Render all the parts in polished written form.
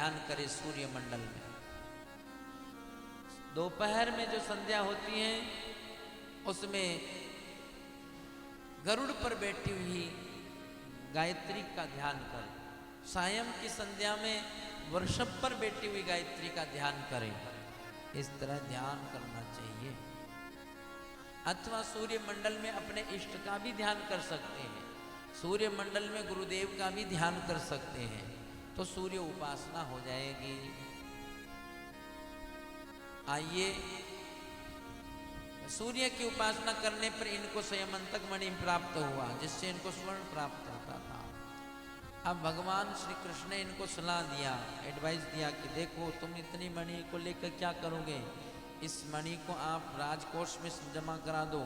ध्यान करे सूर्य मंडल में। दोपहर में जो संध्या होती है उसमें गरुड़ पर बैठी हुई गायत्री का ध्यान करें। सायं की संध्या में वृषभ पर बैठी हुई गायत्री का ध्यान करें। इस तरह ध्यान करना चाहिए। अथवा सूर्य मंडल में अपने इष्ट का भी ध्यान कर सकते हैं, सूर्य मंडल में गुरुदेव का भी ध्यान कर सकते हैं, तो सूर्य उपासना हो जाएगी। आइए, सूर्य की उपासना करने पर इनको संयमंतक मणि प्राप्त हुआ, जिससे इनको स्वर्ण प्राप्त होता था। अब भगवान श्री कृष्ण ने इनको सलाह दिया, एडवाइस दिया कि देखो तुम इतनी मणि को लेकर क्या करोगे, इस मणि को आप राजकोष में जमा करा दो।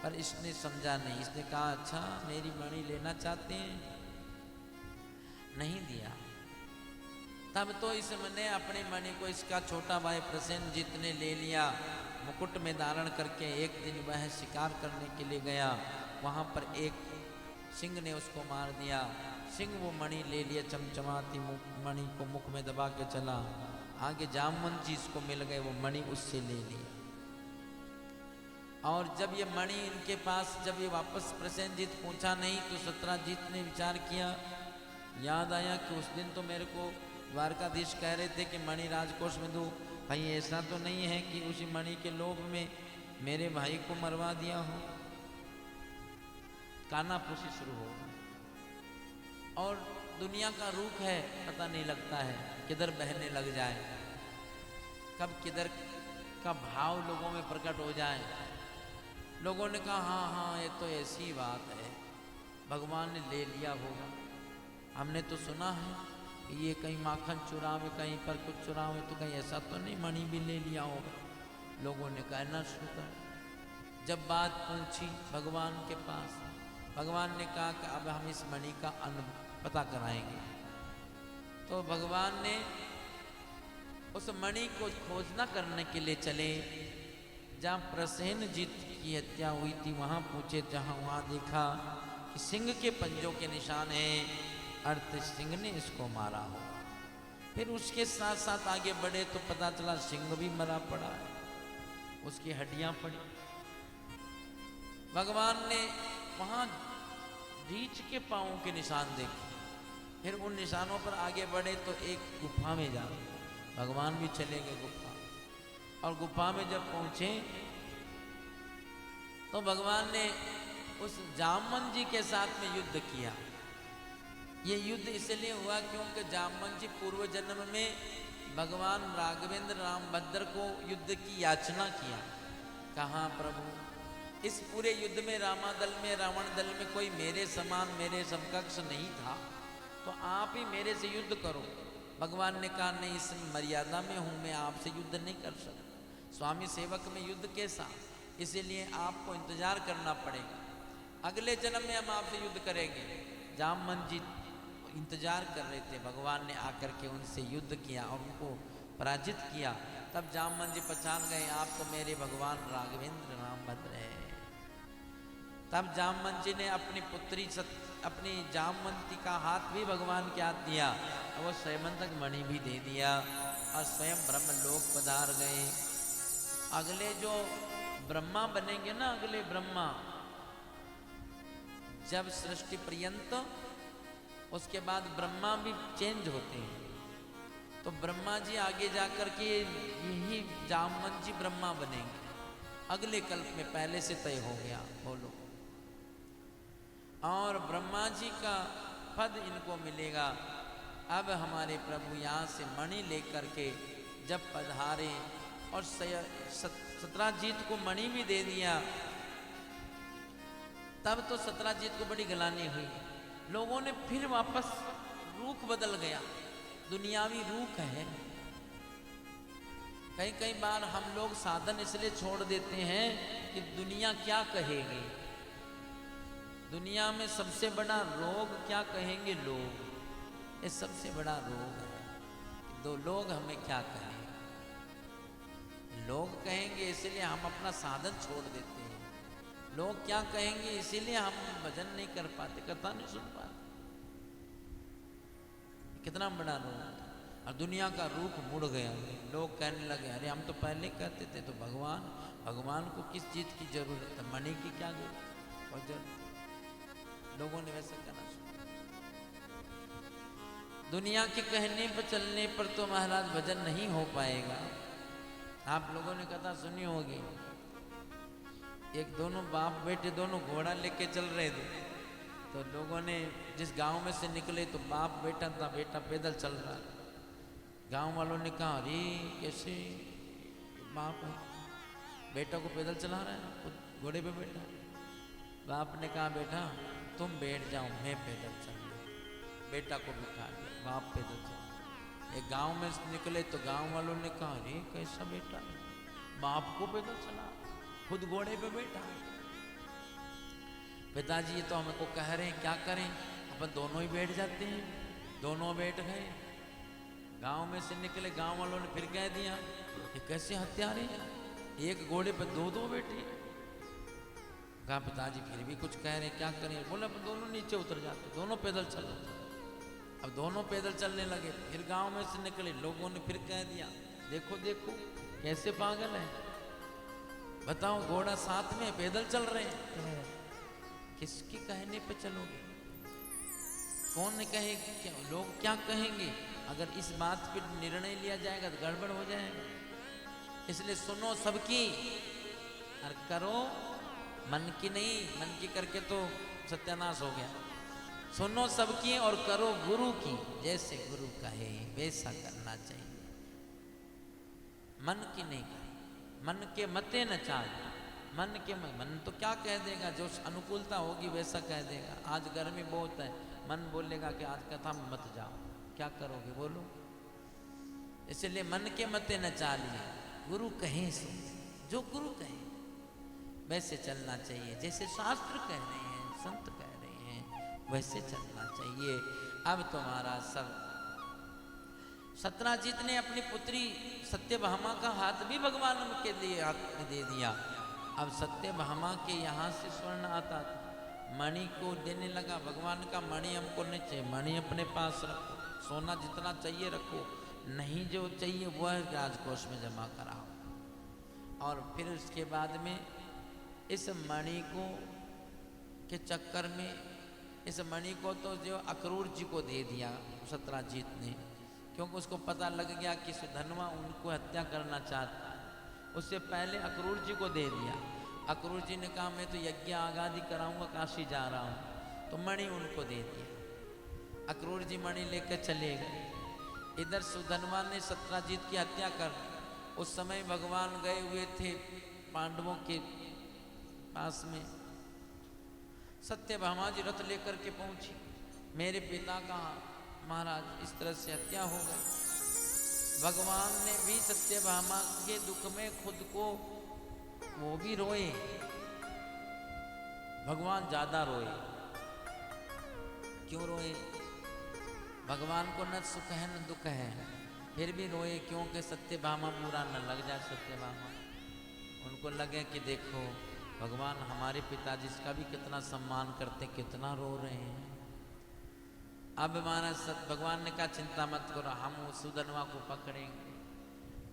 पर इसने समझा नहीं, इसने कहा अच्छा मेरी मणि लेना चाहते हैं, नहीं दिया। तब तो इसने अपने मणि को इसका छोटा भाई प्रसेनजीत ने ले लिया, मुकुट में धारण करके। एक दिन वह शिकार करने के लिए गया, वहाँ पर एक सिंह ने उसको मार दिया। सिंह वो मणि ले लिया, चमचमाती मणि को मुख में दबा के चला। आगे जामवंत जी इसको मिल गए, वो मणि उससे ले ली। और जब ये मणि इनके पास, जब ये वापस प्रसेनजीत पूछा नहीं, तो सत्राजीत ने विचार किया, याद आया कि उस दिन तो मेरे को द्वारकाधीश कह रहे थे कि मणि राजकोष में दो। भाई ऐसा तो नहीं है कि उसी मणि के लोभ में मेरे भाई को मरवा दिया हो। कानाफूसी शुरू हो। और दुनिया का रुख है, पता नहीं लगता है किधर बहने लग जाए, कब किधर का भाव लोगों में प्रकट हो जाए। लोगों ने कहा हाँ हाँ ये तो ऐसी बात है, भगवान ने ले लिया होगा। हमने तो सुना है कि ये कहीं माखन चुरावे, कहीं पर कुछ चुरावे, तो कहीं ऐसा तो नहीं मणि भी ले लिया होगा। लोगों ने कहना शुरू कर। जब बात पहुंची भगवान के पास, भगवान ने कहा कि अब हम इस मणि का पता कराएंगे। तो भगवान ने उस मणि को खोजना करने के लिए चले। जहाँ प्रसेनजीत की हत्या हुई थी वहाँ पूछे, वहाँ देखा कि सिंह के पंजों के निशान हैं, अर्थ सिंह ने इसको मारा होगा। फिर उसके साथ साथ आगे बढ़े तो पता चला सिंह भी मरा पड़ा है, उसकी हड्डियाँ पड़ी। भगवान ने वहाँ रीछ के पाँवों के निशान देखे। फिर उन निशानों पर आगे बढ़े तो एक गुफा में जा, भगवान भी चले गए गुफा। और गुफा में जब पहुंचे तो भगवान ने उस जामवंत जी के साथ में युद्ध किया। ये युद्ध इसलिए हुआ क्योंकि जामवंत जी पूर्व जन्म में भगवान राघवेंद्र रामभद्र को युद्ध की याचना किया। कहा प्रभु इस पूरे युद्ध में रामादल में, रावण दल में कोई मेरे समान, मेरे समकक्ष नहीं था, तो आप ही मेरे से युद्ध करो। भगवान ने कहा नहीं, इस मर्यादा में हूँ, मैं आपसे युद्ध नहीं कर सकता। स्वामी सेवक में युद्ध कैसा, इसीलिए आपको इंतजार करना पड़ेगा। अगले जन्म में हम आपसे युद्ध करेंगे। जामवंत जी इंतजार कर रहे थे, भगवान ने आकर के उनसे युद्ध किया और उनको पराजित किया। तब जामवंत जी पहचान गए, आप तो मेरे भगवान राघवेंद्र रामभद्र है। तब जामवंत जी ने अपनी पुत्री अपनी जामवंती का हाथ भी भगवान के हाथ दिया और वो स्वयंतक मणि भी दे दिया और स्वयं ब्रह्मलोक पधार गए। अगले जो ब्रह्मा बनेंगे ना, अगले ब्रह्मा, जब सृष्टि पर्यंत, उसके बाद ब्रह्मा भी चेंज होते हैं। तो ब्रह्मा जी आगे जाकर के यही जामवंत जी ब्रह्मा बनेंगे अगले कल्प में, पहले से तय हो गया। बोलो। और ब्रह्मा जी का पद इनको मिलेगा। अब हमारे प्रभु यहाँ से मणि लेकर के जब पधारे और सत्राजीत को मणि भी दे दिया, तब तो सत्राजीत को बड़ी गलानी हुई। लोगों ने फिर वापस रूख बदल गया, दुनियावी रूख है। कई बार हम लोग साधन इसलिए छोड़ देते हैं कि दुनिया क्या कहेगी। दुनिया में सबसे बड़ा रोग क्या कहेंगे लोग, ये सबसे बड़ा रोग है कि दो लोग हमें क्या कहें। लोग कहेंगे इसलिए हम अपना साधन छोड़ देते हैं, लोग क्या कहेंगे इसीलिए हम भजन नहीं कर पाते, कथा नहीं सुन पाते। कितना बड़ा रोग है। और दुनिया का रूप मुड़ गया। लोग कहने लगे अरे हम तो पहले कहते थे तो भगवान को किस चीज़ की जरूरत है, मणि की क्या जरूरत और जरूरत। लोगों ने वैसे कहना शुरू। दुनिया के कहने पर चलने पर तो महाराज भजन नहीं हो पाएगा। आप लोगों ने कथा सुनी होगी, एक दोनों बाप बेटे दोनों घोड़ा लेके चल रहे थे, तो लोगों ने जिस गांव में से निकले तो बाप बेटा था, बेटा पैदल चल रहा। गांव वालों ने कहा अरे कैसे बाप है, बेटा को पैदल चला रहा है, खुद घोड़े पे बैठा है। बाप ने कहा बेटा तुम बैठ जाओ, मैं पैदल चल रहा। बेटा को बिठा दिया, बाप पैदल चल। एक गांव में से निकले तो गांव वालों ने कहा अरे कैसा बेटा है, बाप को पैदल चला, खुद घोड़े पे बैठा। पिताजी ये तो हमको कह रहे हैं क्या करें, अपन दोनों ही बैठ जाते हैं। दोनों बैठ गए। गांव में से निकले, गांव वालों ने फिर कह दिया ये कैसे हत्यारे, एक घोड़े पे दो दो बैठे। कहा पिताजी फिर भी कुछ कह रहे क्या करें। बोले अपन दोनों नीचे उतर जाते, दोनों पैदल चलो। अब दोनों पैदल चलने लगे। फिर गांव में से निकले, लोगों ने फिर कह दिया देखो देखो कैसे पागल है, बताओ घोड़ा साथ में पैदल चल रहे हैं, किसके कहने पे चलोगे, कौन ने कहे क्या, लोग क्या कहेंगे। अगर इस बात पे निर्णय लिया जाएगा तो गड़बड़ हो जाएगा। इसलिए सुनो सबकी और करो मन की नहीं, मन की करके तो सत्यानाश हो गया। सुनो सबकी और करो गुरु की, जैसे गुरु कहे वैसा करना चाहिए। मन की नहीं कहे, मन के मते न चाल। मन तो क्या कह देगा, जो अनुकूलता होगी वैसा कह देगा। आज गर्मी बहुत है, मन बोलेगा कि आज कथा में मत जाओ, क्या करोगे बोलो। इसलिए मन के मते न चालिए, गुरु कहे सो, जो गुरु कहे वैसे चलना चाहिए। जैसे शास्त्र कह रहे हैं, संत कह रहे हैं, वैसे चलना चाहिए। अब तुम्हारा सब सत्यजीत ने अपनी पुत्री सत्यभामा का हाथ भी भगवान के लिए हाथ में दे दिया। अब सत्यभामा के यहाँ से स्वर्ण आता था, मणि को देने लगा। भगवान का मणि हमको नहीं चाहिए, मणि अपने पास रखो, सोना जितना चाहिए रखो, नहीं जो चाहिए वह राजकोष में जमा कराओ। और फिर उसके बाद में इस मणि को के चक्कर में, इस मणि को तो जो अक्रूर जी को दे दिया सत्यजीत ने, क्योंकि उसको पता लग गया कि सुधनवा उनको हत्या करना चाहता है। उससे पहले अक्रूर जी को दे दिया। अक्रूर जी ने कहा मैं तो यज्ञ आगादी कराऊंगा, काशी जा रहा हूँ, तो मणि उनको दे दिया। अक्रूर जी मणि लेकर चले गए। इधर सुधनवा ने सत्यजीत की हत्या कर दी। उस समय भगवान गए हुए थे पांडवों के पास में। सत्यभामा जी रथ लेकर के पहुंची, मेरे पिता का महाराज इस तरह से हत्या हो गई। भगवान ने भी सत्यभामा के दुख में खुद को, वो भी रोए, भगवान ज्यादा रोए। क्यों रोए? भगवान को न सुख है न दुख है, फिर भी रोए क्योंकि सत्यभामा बुरा न लग जाए। सत्यभामा उनको लगे कि देखो भगवान हमारे पिताजी का भी कितना सम्मान करते, कितना रो रहे हैं। अब महाराज भगवान ने कहा चिंता मत करो, हम उस सुधनवा को पकड़ेंगे।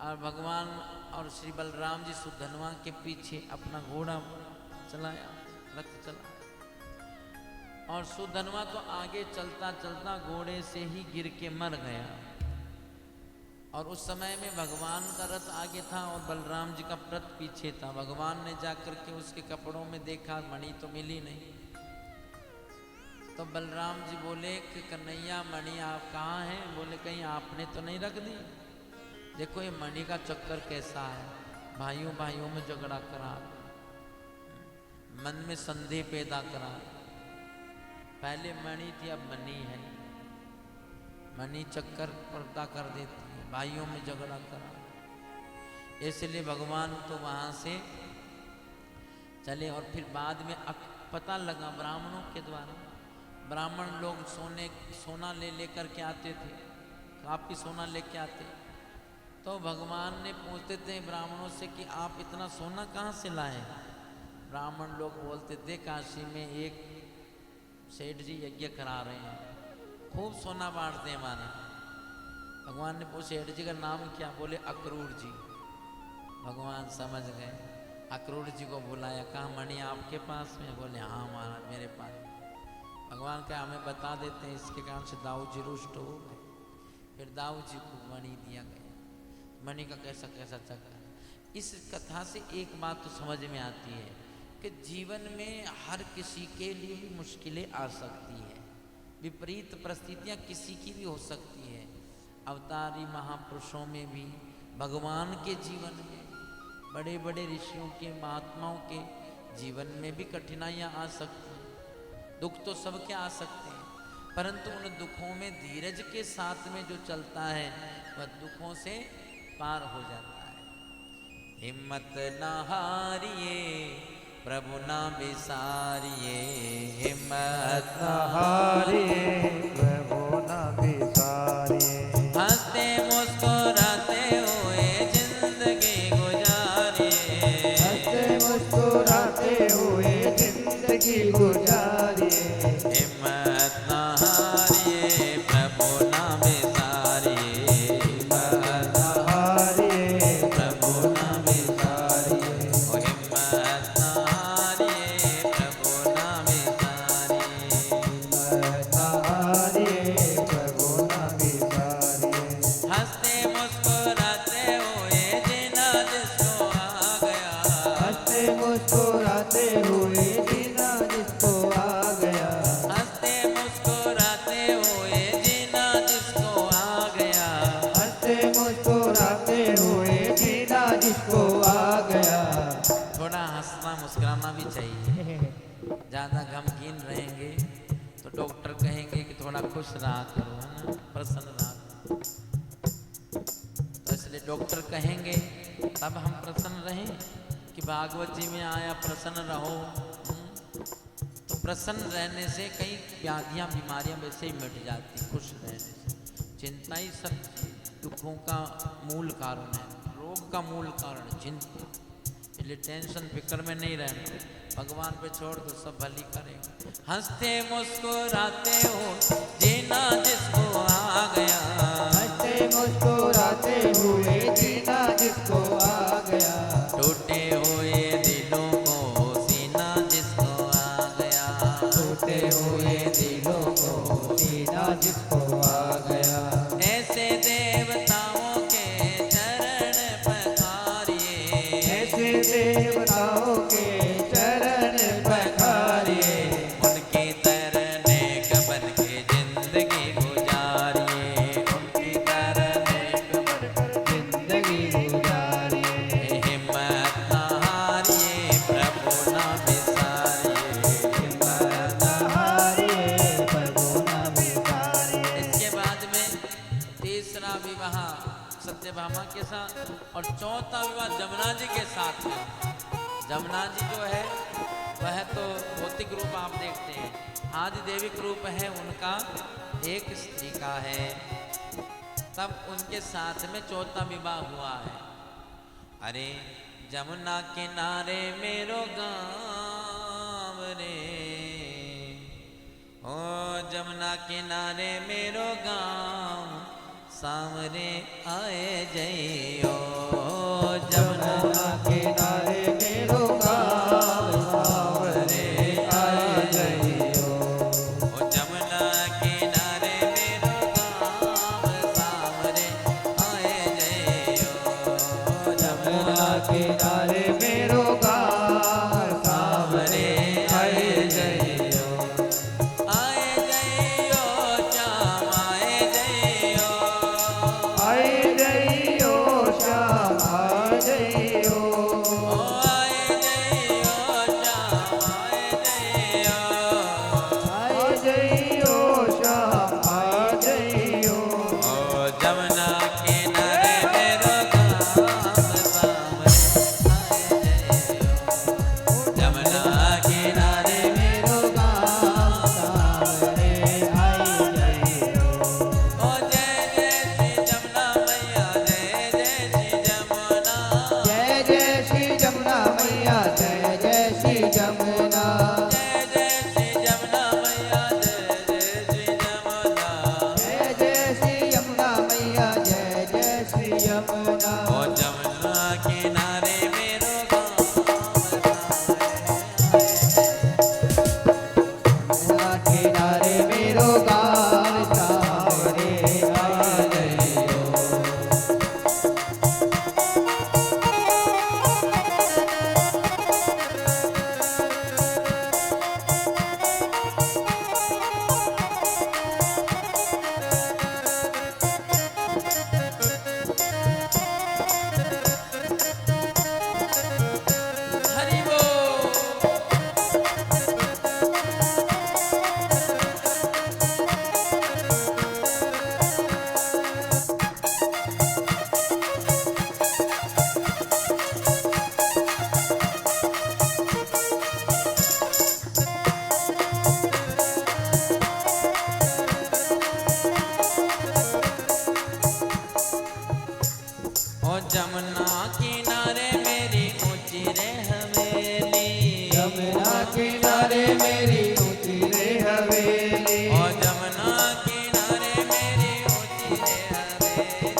और भगवान और श्री बलराम जी सुधनवा के पीछे अपना घोड़ा चलाया, रथ चला, और सुधनवा तो आगे चलता चलता घोड़े से ही गिर के मर गया। और उस समय में भगवान का रथ आगे था और बलराम जी का रथ पीछे था। भगवान ने जाकर के उसके कपड़ों में देखा, मणि तो मिली नहीं। तो बलराम जी बोले कि कन्हैया मणि आप कहाँ हैं? बोले कहीं आपने तो नहीं रख दी। देखो ये मणि का चक्कर कैसा है, भाइयों भाइयों में झगड़ा करा, मन में संदेह पैदा करा। पहले मणि थी, अब मणि है। मणि चक्कर पर्दा कर देती है, भाइयों में झगड़ा करा। इसलिए भगवान तो वहाँ से चले। और फिर बाद में पता लगा ब्राह्मणों के द्वारा, ब्राह्मण लोग सोना ले लेकर के आते थे, काफ़ी सोना लेके आते। तो भगवान ने पूछते थे ब्राह्मणों से कि आप इतना सोना कहाँ से लाए? ब्राह्मण लोग बोलते थे काशी में एक सेठ जी यज्ञ करा रहे हैं, खूब सोना बांटते हैं माने। भगवान ने पूछे सेठ जी का नाम क्या? बोले अक्रूर जी। भगवान समझ गए, अक्रूर जी को बुलाया, कहा मणि आपके पास में? बोले हाँ महाराज मेरे पास। भगवान क्या हमें बता देते हैं, इसके कारण से दाऊ जी रुष्ट हो गए। फिर दाऊ जी को मणि दिया गया। मणि का कैसा कैसा चक्कर। इस कथा से एक बात तो समझ में आती है कि जीवन में हर किसी के लिए भी मुश्किलें आ सकती है, विपरीत परिस्थितियां किसी की भी हो सकती है। अवतारी महापुरुषों में भी, भगवान के जीवन में, बड़े बड़े ऋषियों के, महात्माओं के जीवन में भी कठिनाइयां आ सकती हैं। दुख तो सबके आ सकते हैं, परंतु उन दुखों में धीरज के साथ में जो चलता है वह दुखों से पार हो जाता है। हिम्मत न हारिए प्रभु ना बिसारिए, हिम्मत न हारिए प्रभु ना बिसारिए। हंसते मुस्कुराते हुए जिंदगी गुजारिए, हंसते मुस्कुराते हुए जिंदगी गुजारिए। हिम्मत न हारिए प्रभु ना बिसारिए, हिम्मत न हारिए प्रभु ना बिसारिए, ओ हिम्मत न हारिए प्रभु ना बिसारिए, हिम्मत न हारिए प्रभु ना बिसारिए। हंसते मुस्कुराते हुए जीना जिसको आ गया, हंसते मुस्कुराते हुए जीना जिसको आ गया। हंसते मुस्कुराते हुए जीना जिसको आ गया, हंसते मुस्कुराते हुए जीना जिसको आ गया। थोड़ा हंसना मुस्कुराना भी चाहिए। ज़्यादा गमगीन रहेंगे तो डॉक्टर कहेंगे कि थोड़ा खुश रहा करो, है ना, प्रसन्न रहा करो। तो इसलिए डॉक्टर कहेंगे तब हम प्रसन्न रहें कि भागवत जी में आया प्रसन्न रहो। तो प्रसन्न रहने से कई व्याधियाँ बीमारियाँ वैसे ही मिट जाती, खुश रहने से। चिंता ही सब दुखों का मूल कारण है, रोग का मूल कारण चिंता। इसलिए टेंशन फिक्र में नहीं रहना, भगवान पे छोड़ दो, सब भली करेंगे। हंसते मुस्कुराते हो जीना जिसको आ गया, हंसते मुस्कुराते हुए जीना जिसको आ गया। टूटे हुए दिलों को सीना जिसको आ गया, टूटे हुए दिलों को सीना जिसको आ गया। ऐसे देवताओं के चरण पखारिए, ऐसे देवताओं के चरण पखारिए। उनके तरने कबन के जिंदगी गुजारिए, उनकी तरने कबन जिंदगी गुजारिए। हिम्मत न हारिए प्रभु ना बिसारिए, हिम्मत न हारिए प्रभु ना बिसारिए। इसके बाद में तीसरा विवाह सत्यभामा के साथ और चौथा विवाह जमुना जी के साथ में। जमुना जी जो है वह तो भौतिक रूप आप देखते हैं, आदि देविक रूप है उनका, एक स्त्री का है। तब उनके साथ में चौथा विवाह हुआ है। अरे जमुना किनारे मेरो गाँव रे, ओ जमुना किनारे मेरो गाँव, सामरे आए जइयो जमुना किनारे मेरो गाँव, सावरे आए जइयो। ओ जमुना किनारे मेरो गाँव, सामरे आए जइयो जमुना किनारे मेरो गाँव, सावरे आए जइयो। आए जइयो श्याम आए जइयो, आए जइयो श्याम जमुना ओ जमुना किनारे मेरो गाँव जमुना किनारे मेरो गाँव सावरे आए रहियो हरि बोल। ओ जमुना किनारे मेरी ऊंची रे हवेली जमुना किनारे मेरी ऊंची रे हवेली ओ जमुना किनारे मेरी ऊंची रे हवेली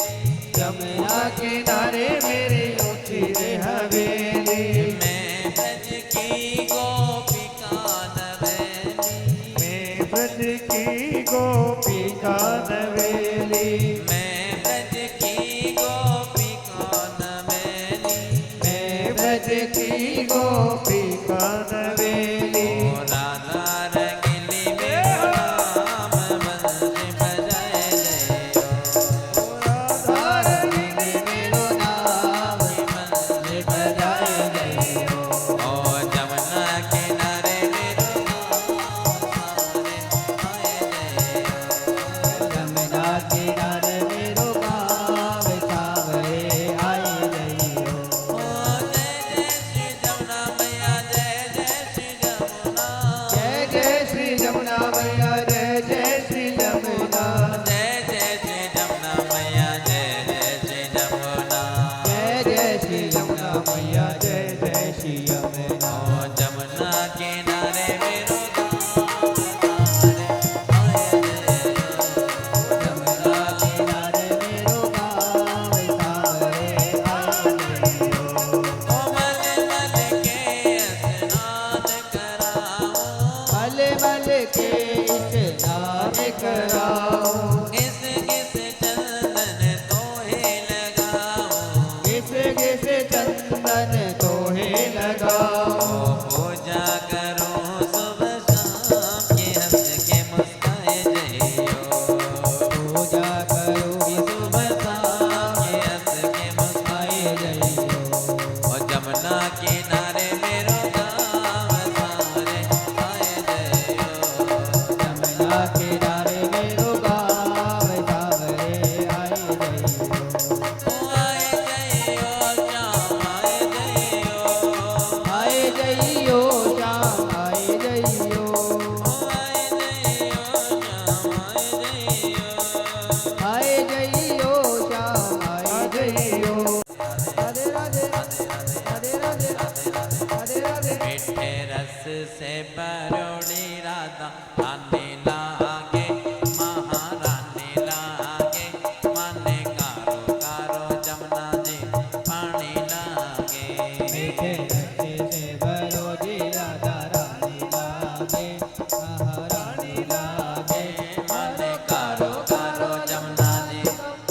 जमुना किनारे मेरी ऊंची रे हवेली मैं ब्रज की गोपिका नवेली मैं ब्रज की गोपिका नवेली मैं ब्रज की गोपिका नवेली मैं ब्रज की गोपिका नवेली ओ राधा रंगीली मेरो नाम बंसी बजाए जयो राधारणी मेरो नाम बंसी बजाए जइयो ओ जमुना किनारे मेरो गाँव सारे आए जयो जमुना से बरोड़ी राधा रानी लागे महारानी लागे माने कारो कारो जमुना जी पानी लागे मीठे रस्ते से बरोड़ी राधा रानी लागे महारानी लागे माने कारो कारो जमुना जी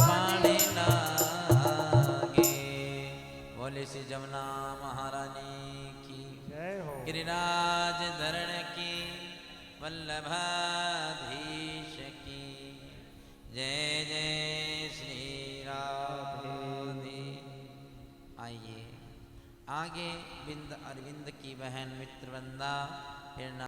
पानी लागे। बोले श्री जमुना महारानी की जय हो। गिरिराज धरण की वल्लभाधीश की जय जय श्री राधे। आइए आगे बिंद अरविंद की बहन मित्रवंदा फिर